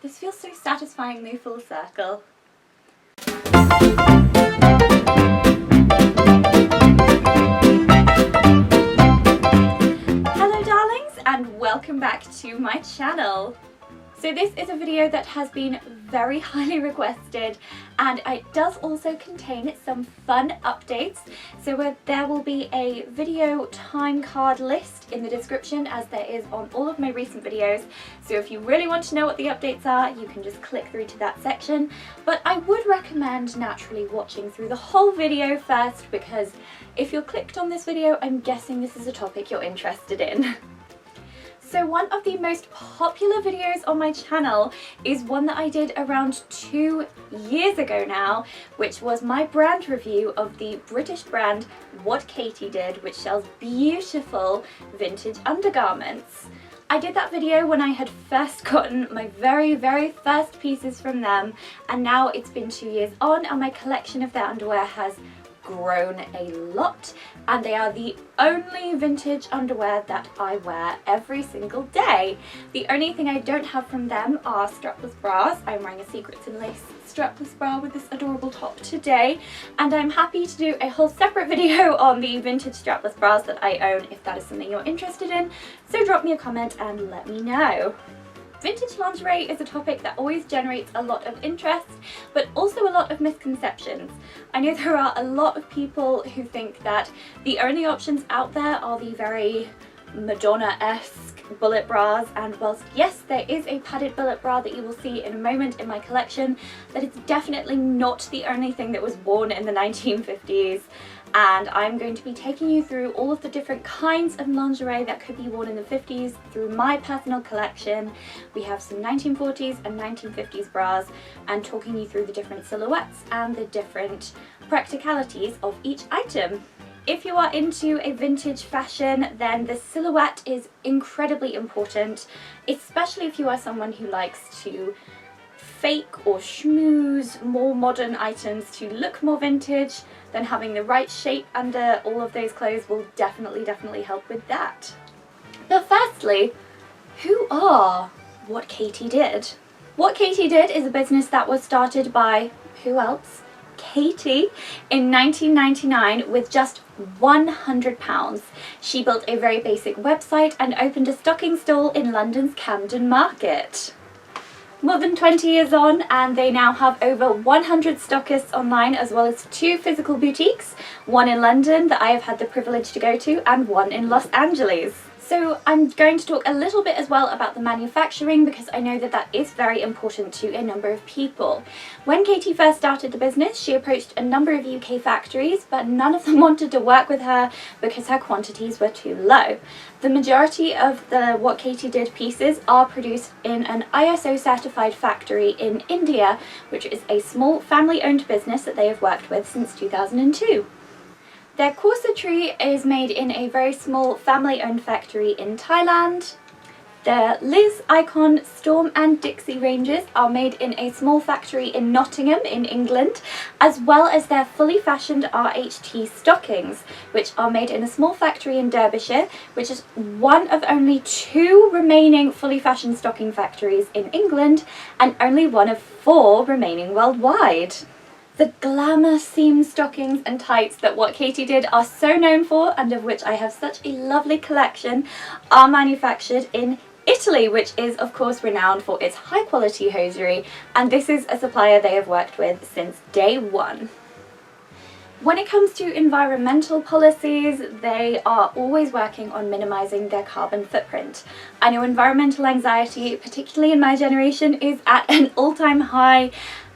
This feels so satisfying, move full circle. Hello darlings, and welcome back to my channel. So this is a video that has been very highly requested, and it does also contain some fun updates. So there will be a video time card list in the description, as there is on all of my recent videos. So if you really want to know what the updates are, you can just click through to that section. But I would recommend naturally watching through the whole video first, because if you're clicked on this video, I'm guessing this is a topic you're interested in. So one of the most popular videos on my channel is one that I did around 2 years ago now, which was my brand review of the British brand What Katie Did, which sells beautiful vintage undergarments. I did that video when I had first gotten my very first pieces from them, and now it's been 2 years on and my collection of their underwear has grown a lot, and they are the only vintage underwear that I wear every single day. The only thing I don't have from them are strapless bras. I'm wearing a Secrets and Lace strapless bra with this adorable top today, and I'm happy to do a whole separate video on the vintage strapless bras that I own if that is something you're interested in. So drop me a comment and let me know. Vintage lingerie is a topic that always generates a lot of interest, but also a lot of misconceptions. I know there are a lot of people who think that the only options out there are the very Madonna-esque bullet bras, and whilst yes, there is a padded bullet bra that you will see in a moment in my collection, that is definitely not the only thing that was worn in the 1950s. And I'm going to be taking you through all of the different kinds of lingerie that could be worn in the 50s through my personal collection. We have some 1940s and 1950s bras, and talking you through the different silhouettes and the different practicalities of each item. If you are into a vintage fashion, then the silhouette is incredibly important, especially if you are someone who likes to fake or schmooze more modern items to look more vintage. Then having the right shape under all of those clothes will definitely help with that. But firstly, who are What Katie Did? What Katie Did is a business that was started by, who else? Katie in 1999 with just £100. She built a very basic website and opened a stocking stall in London's Camden Market. More than 20 years on, and they now have over 100 stockists online, as well as 2 physical boutiques, one in London that I have had the privilege to go to, and one in Los Angeles. So I'm going to talk a little bit as well about the manufacturing, because I know that that is very important to a number of people. When Katie first started the business, she approached a number of UK factories, but none of them wanted to work with her because her quantities were too low. The majority of the What Katie Did pieces are produced in an ISO certified factory in India, which is a small family-owned business that they have worked with since 2002. Their corsetry is made in a very small family-owned factory in Thailand. The Liz, Icon, Storm and Dixie ranges are made in a small factory in Nottingham in England, as well as their fully fashioned RHT stockings, which are made in a small factory in Derbyshire, which is one of only 2 remaining fully fashioned stocking factories in England, and only one of 4 remaining worldwide. The glamour seam stockings and tights that What Katie Did are so known for, and of which I have such a lovely collection, are manufactured in Italy, which is of course renowned for its high quality hosiery, and this is a supplier they have worked with since day one. When it comes to environmental policies, they are always working on minimising their carbon footprint. I know environmental anxiety, particularly in my generation, is at an all-time high,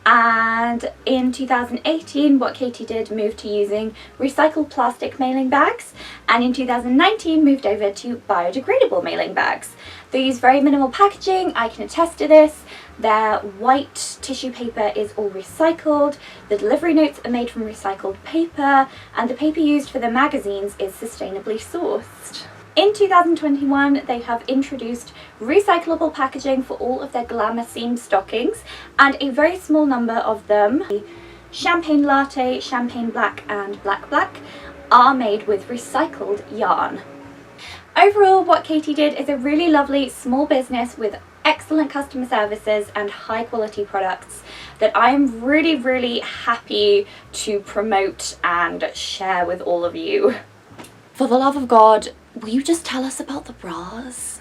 and in 2018 What Katie Did moved to using recycled plastic mailing bags, and in 2019 moved over to biodegradable mailing bags. They use very minimal packaging, I can attest to this. Their white tissue paper is all recycled, the delivery notes are made from recycled paper, and the paper used for the magazines is sustainably sourced. In 2021, they have introduced recyclable packaging for all of their glamour seam stockings, and a very small number of them, Champagne Latte, Champagne Black and Black Black, are made with recycled yarn. Overall, What Katie Did is a really lovely small business with excellent customer services and high quality products that I'm really, really happy to promote and share with all of you. For the love of God, will you just tell us about the bras?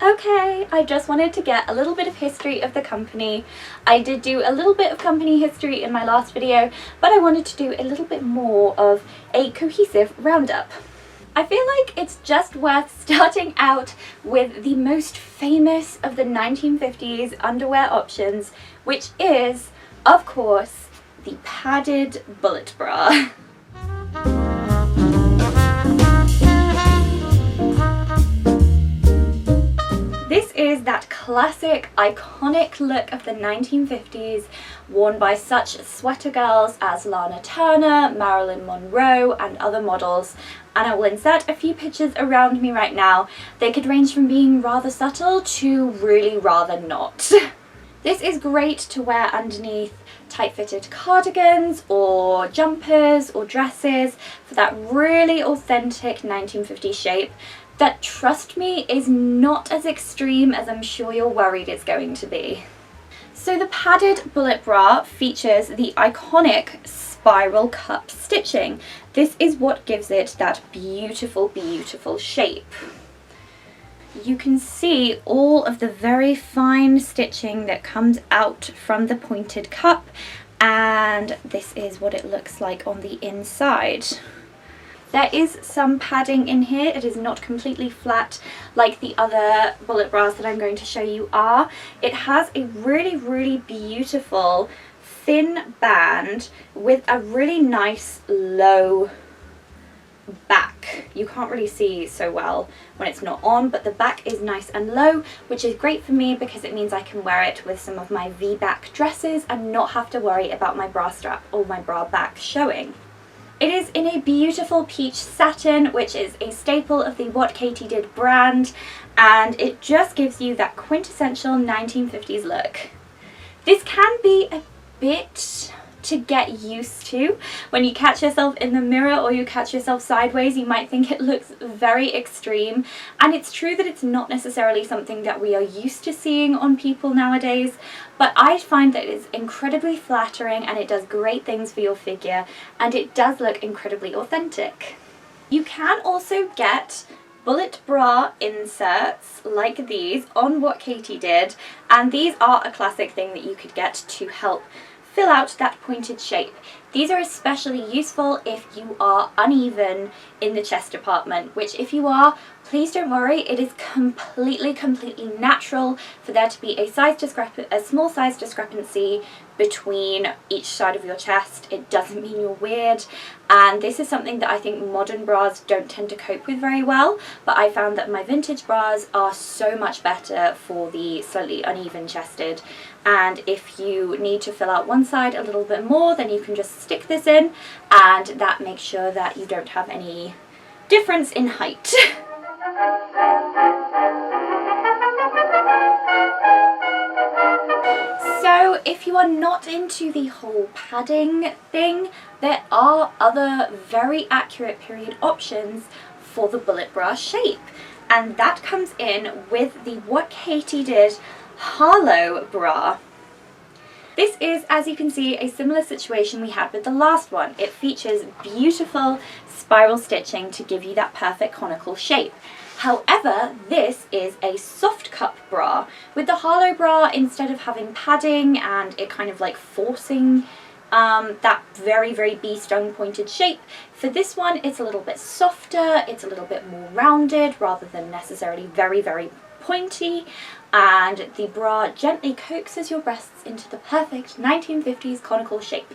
Okay, I just wanted to get a little bit of history of the company. I did do a little bit of company history in my last video, but I wanted to do a little bit more of a cohesive roundup. I feel like it's just worth starting out with the most famous of the 1950s underwear options, which is, of course, the padded bullet bra. This is that classic, iconic look of the 1950s, worn by such sweater girls as Lana Turner, Marilyn Monroe, and other models. And I will insert a few pictures around me right now. They could range from being rather subtle to really rather not. This is great to wear underneath tight-fitted cardigans or jumpers or dresses for that really authentic 1950s shape that, trust me, is not as extreme as I'm sure you're worried it's going to be. So the padded bullet bra features the iconic spiral cup stitching. This is what gives it that beautiful, beautiful shape. You can see all of the very fine stitching that comes out from the pointed cup, and this is what it looks like on the inside. There is some padding in here. It is not completely flat like the other bullet bras that I'm going to show you are. It has a really, really beautiful thin band with a really nice low back. You can't really see so well when it's not on, but the back is nice and low, which is great for me because it means I can wear it with some of my V-back dresses and not have to worry about my bra strap or my bra back showing. It is in a beautiful peach satin, which is a staple of the What Katie Did brand, and it just gives you that quintessential 1950s look. This can be a bit to get used to. When you catch yourself in the mirror or you catch yourself sideways, you might think it looks very extreme, and it's true that it's not necessarily something that we are used to seeing on people nowadays, but I find that it's incredibly flattering and it does great things for your figure, and it does look incredibly authentic. You can also get bullet bra inserts like these on What Katie Did, and these are a classic thing that you could get to help fill out that pointed shape. These are especially useful if you are uneven in the chest department, which if you are, please don't worry, it is completely natural for there to be a small size discrepancy between each side of your chest. It doesn't mean you're weird, and this is something that I think modern bras don't tend to cope with very well, but I found that my vintage bras are so much better for the slightly uneven chested, and if you need to fill out one side a little bit more, then you can just stick this in, and that makes sure that you don't have any difference in height. So if you are not into the whole padding thing, there are other very accurate period options for the bullet bra shape, and that comes in with the What Katie Did Harlow bra. This is, as you can see, a similar situation we had with the last one. It features beautiful spiral stitching to give you that perfect conical shape. However, this is a soft cup bra. With the Harlow bra, instead of having padding and it kind of like forcing that very, very bee-stung pointed shape, for this one it's a little bit softer, it's a little bit more rounded rather than necessarily very, very pointy, and the bra gently coaxes your breasts into the perfect 1950s conical shape.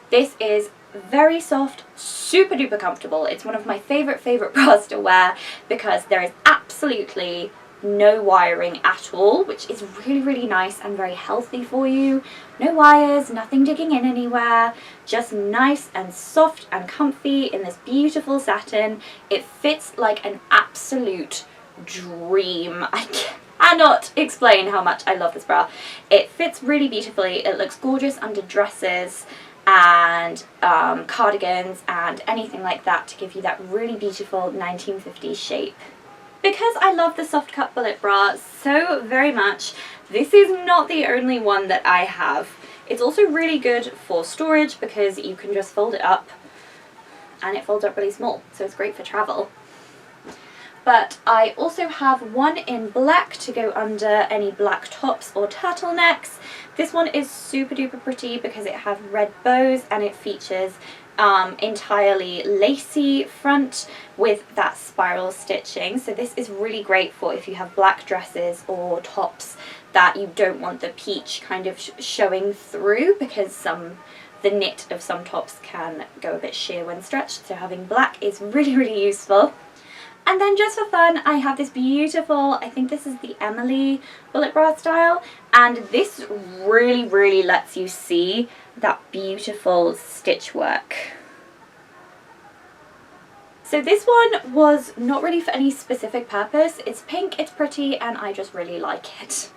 This is very soft, super duper comfortable. It's one of my favorite bras to wear because there is absolutely no wiring at all, which is really, really nice and very healthy for you. No wires, nothing digging in anywhere, just nice and soft and comfy in this beautiful satin. It fits like an absolute dream. I cannot explain how much I love this bra. It fits really beautifully. It looks gorgeous under dresses and cardigans and anything like that to give you that really beautiful 1950s shape. Because I love the soft cut bullet bra so very much, this is not the only one that I have. It's also really good for storage because you can just fold it up and it folds up really small, so it's great for travel. But I also have one in black to go under any black tops or turtlenecks. This one is super duper pretty because it has red bows and it features entirely lacy front with that spiral stitching. So this is really great for if you have black dresses or tops that you don't want the peach kind of showing through, because the knit of some tops can go a bit sheer when stretched, so having black is really useful. And then just for fun, I have this beautiful, I think this is the Emily bullet bra style, and this really lets you see that beautiful stitch work. So this one was not really for any specific purpose. It's pink, it's pretty, and I just really like it.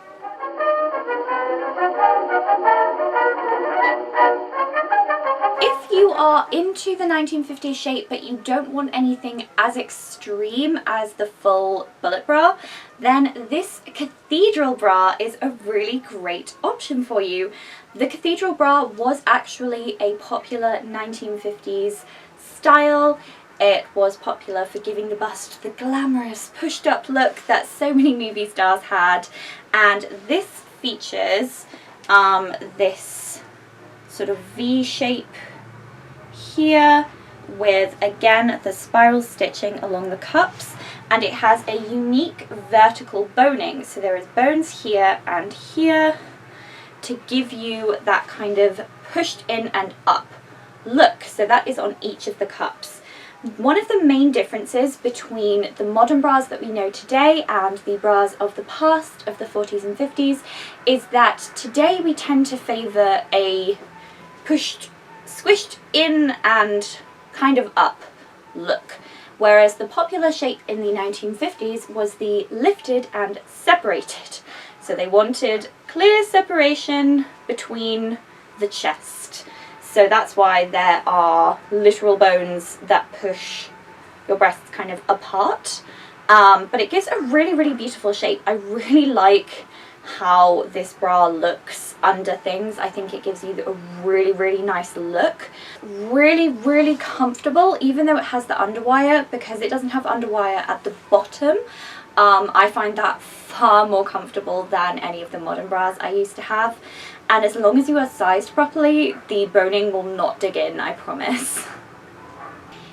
If you are into the 1950s shape but you don't want anything as extreme as the full bullet bra, then this Cathedral Bra is a really great option for you. The Cathedral Bra was actually a popular 1950s style. It was popular for giving the bust the glamorous pushed up look that so many movie stars had, and this features this sort of V shape here with, again, the spiral stitching along the cups, and it has a unique vertical boning. So there is bones here and here to give you that kind of pushed in and up look. So that is on each of the cups. One of the main differences between the modern bras that we know today and the bras of the past, of the 40s and 50s, is that today we tend to favour a pushed, squished in and kind of up look, whereas the popular shape in the 1950s was the lifted and separated. So they wanted clear separation between the chest. So that's why there are literal bones that push your breasts kind of apart. But it gives a really beautiful shape. I really like how this bra looks under things. I think it gives you a really nice look. Really comfortable, even though it has the underwire, because it doesn't have underwire at the bottom. I find that far more comfortable than any of the modern bras I used to have. And as long as you are sized properly, the boning will not dig in, I promise.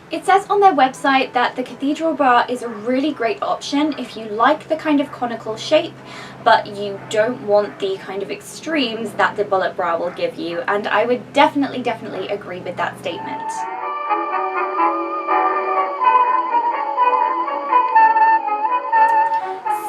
It says on their website that the Cathedral Bra is a really great option if you like the kind of conical shape, but you don't want the kind of extremes that the bullet bra will give you, and I would definitely agree with that statement.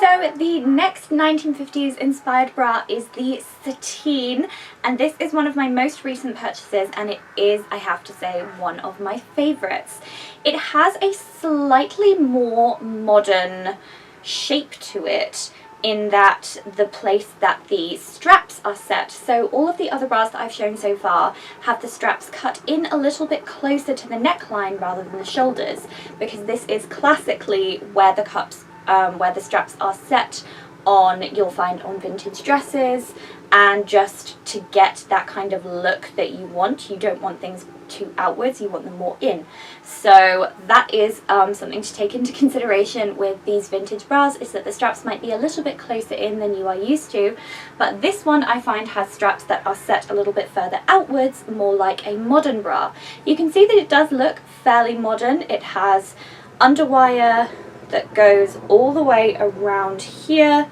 So the next 1950s inspired bra is the Satine, and this is one of my most recent purchases, and it is, I have to say, one of my favourites. It has a slightly more modern shape to it in that the place that the straps are set. So all of the other bras that I've shown so far have the straps cut in a little bit closer to the neckline rather than the shoulders, because this is classically where the cups where the straps are set on, you'll find on vintage dresses, and just to get that kind of look that you want. You don't want things too outwards, you want them more in. So that is something to take into consideration with these vintage bras, is that the straps might be a little bit closer in than you are used to, but this one I find has straps that are set a little bit further outwards, more like a modern bra. You can see that it does look fairly modern. It has underwire that goes all the way around here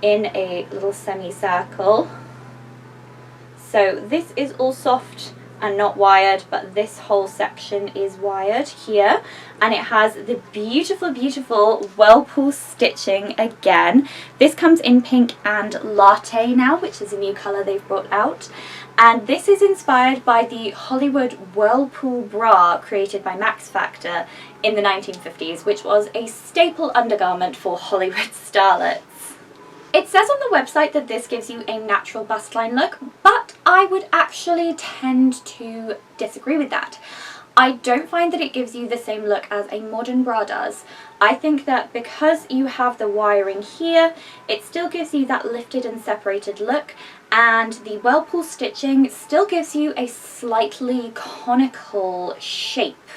in a little semicircle. So this is all soft and not wired, but this whole section is wired here, and it has the beautiful whirlpool stitching again. This comes in pink and latte now, which is a new colour they've brought out, and this is inspired by the Hollywood Whirlpool Bra created by Max Factor in the 1950s, which was a staple undergarment for Hollywood starlets. It says on the website that this gives you a natural bust line look, but I would actually tend to disagree with that. I don't find that it gives you the same look as a modern bra does. I think that because you have the wiring here, it still gives you that lifted and separated look, and the Whirlpool stitching still gives you a slightly conical shape.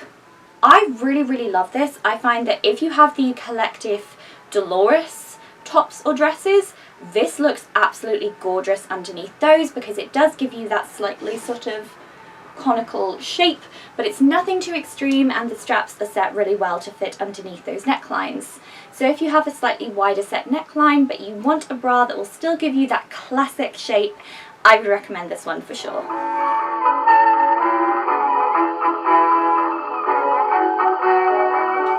I really love this. I find that if you have the Collective Dolores tops or dresses, this looks absolutely gorgeous underneath those, because it does give you that slightly sort of conical shape, but it's nothing too extreme, and the straps are set really well to fit underneath those necklines. So if you have a slightly wider set neckline but you want a bra that will still give you that classic shape, I would recommend this one for sure.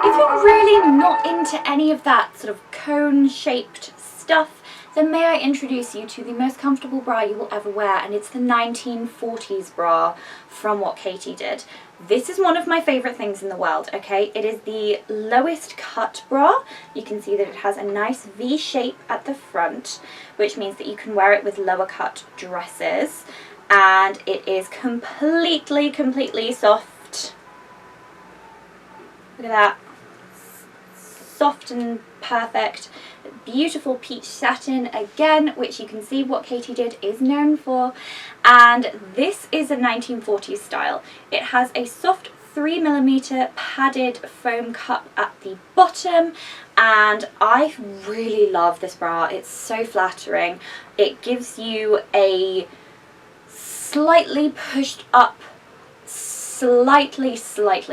If you're really not into any of that sort of cone shaped stuff, then may I introduce you to the most comfortable bra you will ever wear, and it's the 1940s bra from What Katie Did. This is one of my favourite things in the world, okay? It is the lowest cut bra. You can see that it has a nice V shape at the front, which means that you can wear it with lower cut dresses, and it is completely soft. Look at that. Soft and perfect. Beautiful peach satin again, which you can see What Katie Did is known for, and this is a 1940s style. It has a soft 3mm padded foam cup at the bottom, and I really love this bra. It's so flattering. It gives you a slightly pushed up, slightly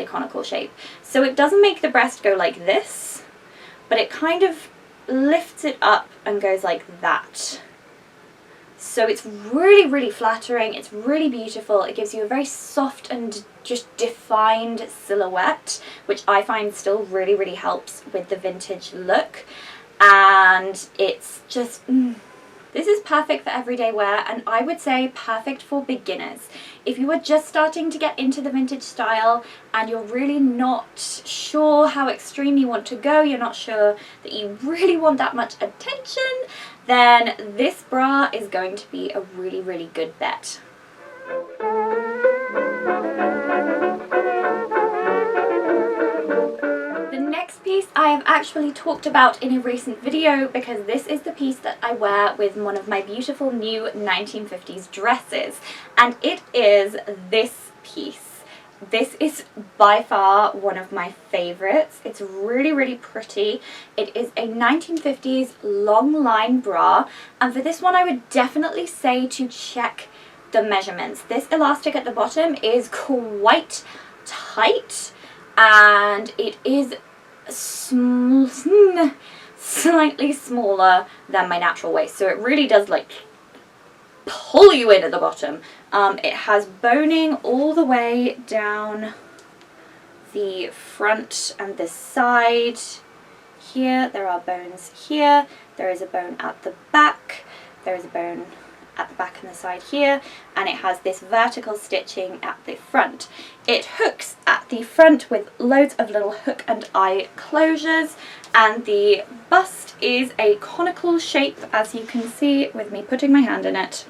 conical shape. So it doesn't make the breast go like this, but it kind of lifts it up and goes like that. So it's really flattering, it's really beautiful. It gives you a very soft and just defined silhouette, which I find still really helps with the vintage look. And it's just, this is perfect for everyday wear, and I would say perfect for beginners. If you are just starting to get into the vintage style and you're really not sure how extreme you want to go, you're not sure that you really want that much attention, then this bra is going to be a really good bet. Piece I have actually talked about in a recent video, because this is the piece that I wear with one of my beautiful new 1950s dresses, and it is this piece. This is by far one of my favorites. It's really pretty. It is a 1950s long line bra, and for this one I would definitely say to check the measurements. This elastic at the bottom is quite tight, and it is slightly smaller than my natural waist, so it really does like pull you in at the bottom. It has boning all the way down the front and the side. Here there are bones here, there is a bone at the back, there is a bone at the back and the side here, and it has this vertical stitching at the front. It hooks at the front with loads of little hook and eye closures, and the bust is a conical shape, as you can see with me putting my hand in it.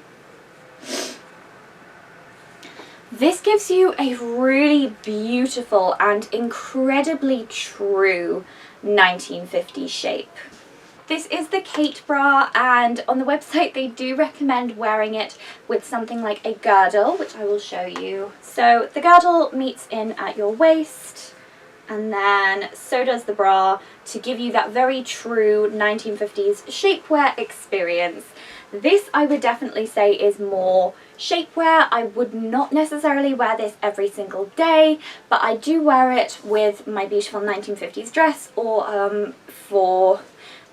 This gives you a really beautiful and incredibly true 1950s shape. This is the Kate bra, and on the website they do recommend wearing it with something like a girdle, which I will show you. So the girdle meets in at your waist, and then so does the bra, to give you that very true 1950s shapewear experience. This I would definitely say is more shapewear. I would not necessarily wear this every single day, but I do wear it with my beautiful 1950s dress, or for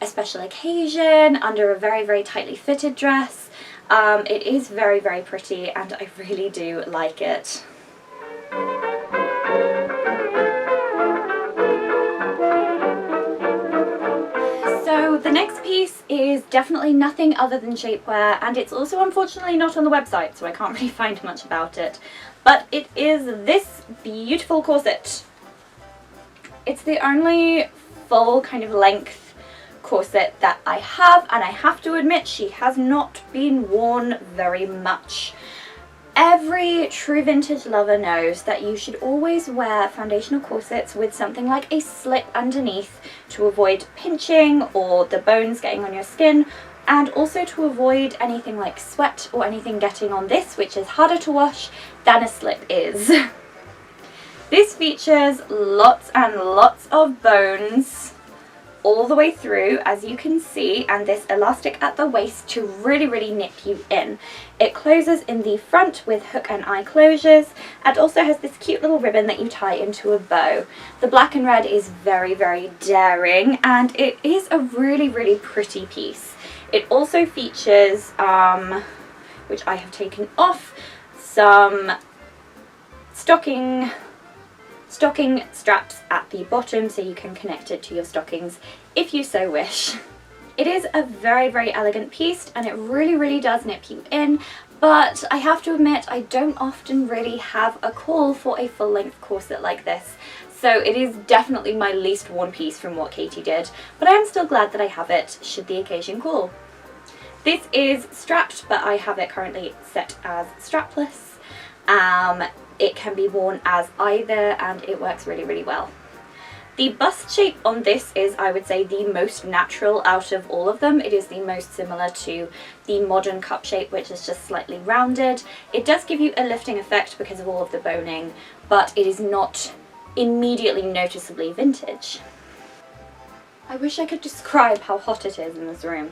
a special occasion under a very tightly fitted dress. It is very pretty, and I really do like it. So the next piece is definitely nothing other than shapewear, and it's also unfortunately not on the website, so I can't really find much about it. But it is this beautiful corset. It's the only full kind of length corset that I have, and I have to admit she has not been worn very much. Every true vintage lover knows that you should always wear foundational corsets with something like a slip underneath to avoid pinching or the bones getting on your skin, and also to avoid anything like sweat or anything getting on this, which is harder to wash than a slip is. This features lots and lots of bones all the way through, as you can see, and this elastic at the waist to really nip you in. It closes in the front with hook and eye closures, and also has this cute little ribbon that you tie into a bow. The black and red is very daring, and it is a really pretty piece. It also features, which I have taken off, some stocking straps at the bottom so you can connect it to your stockings if you so wish. It is a very elegant piece, and it really does nip you in, but I have to admit I don't often really have a call for a full-length corset like this, so it is definitely my least worn piece from what Katie did, but I am still glad that I have it should the occasion call. This is strapped, but I have it currently set as strapless. It can be worn as either, and it works really well. The bust shape on this is, I would say, the most natural out of all of them. It is the most similar to the modern cup shape, which is just slightly rounded. It does give you a lifting effect because of all of the boning, but it is not immediately noticeably vintage. I wish I could describe how hot it is in this room.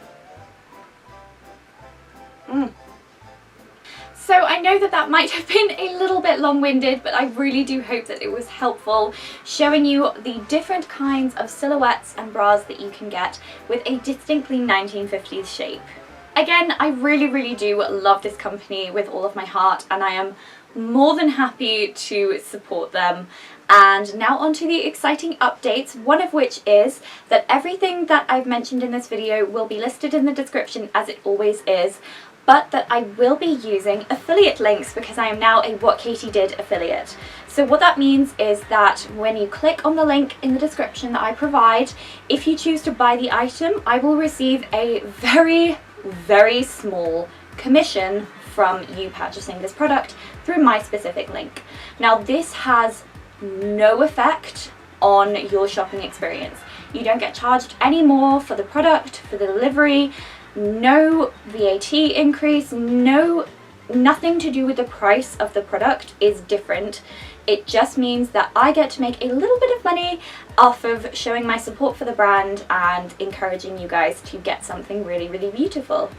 So I know that might have been a little bit long-winded, but I really do hope that it was helpful, showing you the different kinds of silhouettes and bras that you can get with a distinctly 1950s shape. Again, I really do love this company with all of my heart, and I am more than happy to support them. And now on to the exciting updates, one of which is that everything that I've mentioned in this video will be listed in the description, as it always is, but that I will be using affiliate links because I am now a What Katie Did affiliate. So what that means is that when you click on the link in the description that I provide, if you choose to buy the item, I will receive a very small commission from you purchasing this product through my specific link. Now this has no effect on your shopping experience. You don't get charged any more for the product, for the delivery, no VAT increase, nothing to do with the price of the product is different. It just means that I get to make a little bit of money off of showing my support for the brand and encouraging you guys to get something really beautiful.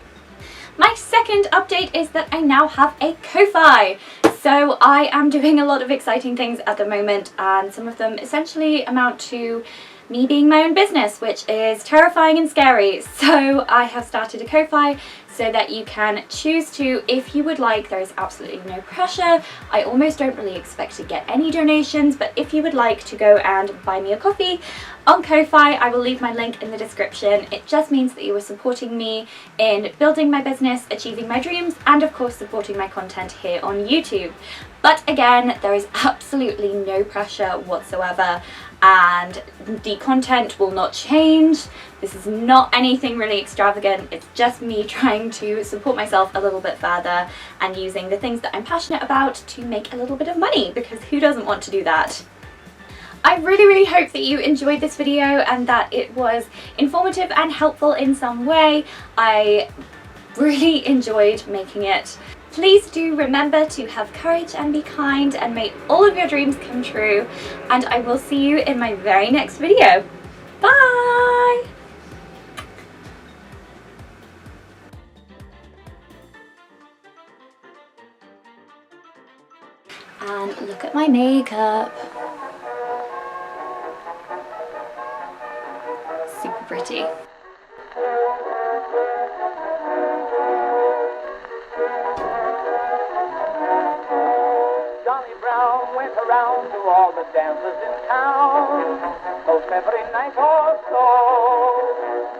My second update is that I now have a Ko-Fi. So I am doing a lot of exciting things at the moment, and some of them essentially amount to me being my own business, which is terrifying and scary. So I have started a Ko-Fi so that you can choose to, if you would like. There is absolutely no pressure. I almost don't really expect to get any donations, but if you would like to go and buy me a coffee on Ko-Fi, I will leave my link in the description. It just means that you are supporting me in building my business, achieving my dreams, and of course supporting my content here on YouTube. But again, there is absolutely no pressure whatsoever, and the content will not change. This is not anything really extravagant. It's just me trying to support myself a little bit further and using the things that I'm passionate about to make a little bit of money, because who doesn't want to do that? I really hope that you enjoyed this video and that it was informative and helpful in some way. I really enjoyed making it. Please do remember to have courage and be kind, and may all of your dreams come true, and I will see you in my very next video. Bye! And look at my makeup. Super pretty. Went around to all the dancers in town, most every night or so.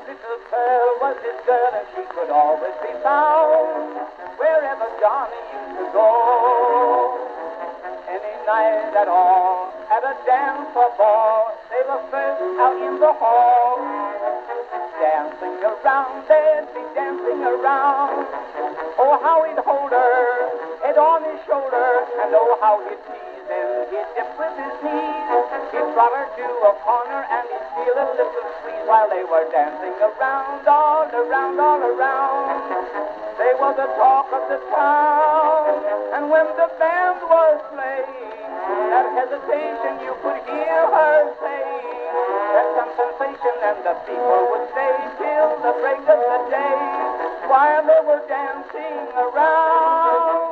Little Pearl was his girl, and she could always be found wherever Johnny used to go. Any night at all, at a dance or ball, they were first out in the hall. Dancing around, they'd be dancing around. Oh, how he'd hold her head on his shoulder, and oh how he'd tease and he'd dip with his knees. He'd draw her to a corner and he'd feel a little squeeze while they were dancing around, all around, all around. They were the talk of the town, and when the band was playing, that hesitation you could hear her saying, that some sensation, and the people would stay till the break of the day, while they were dancing around.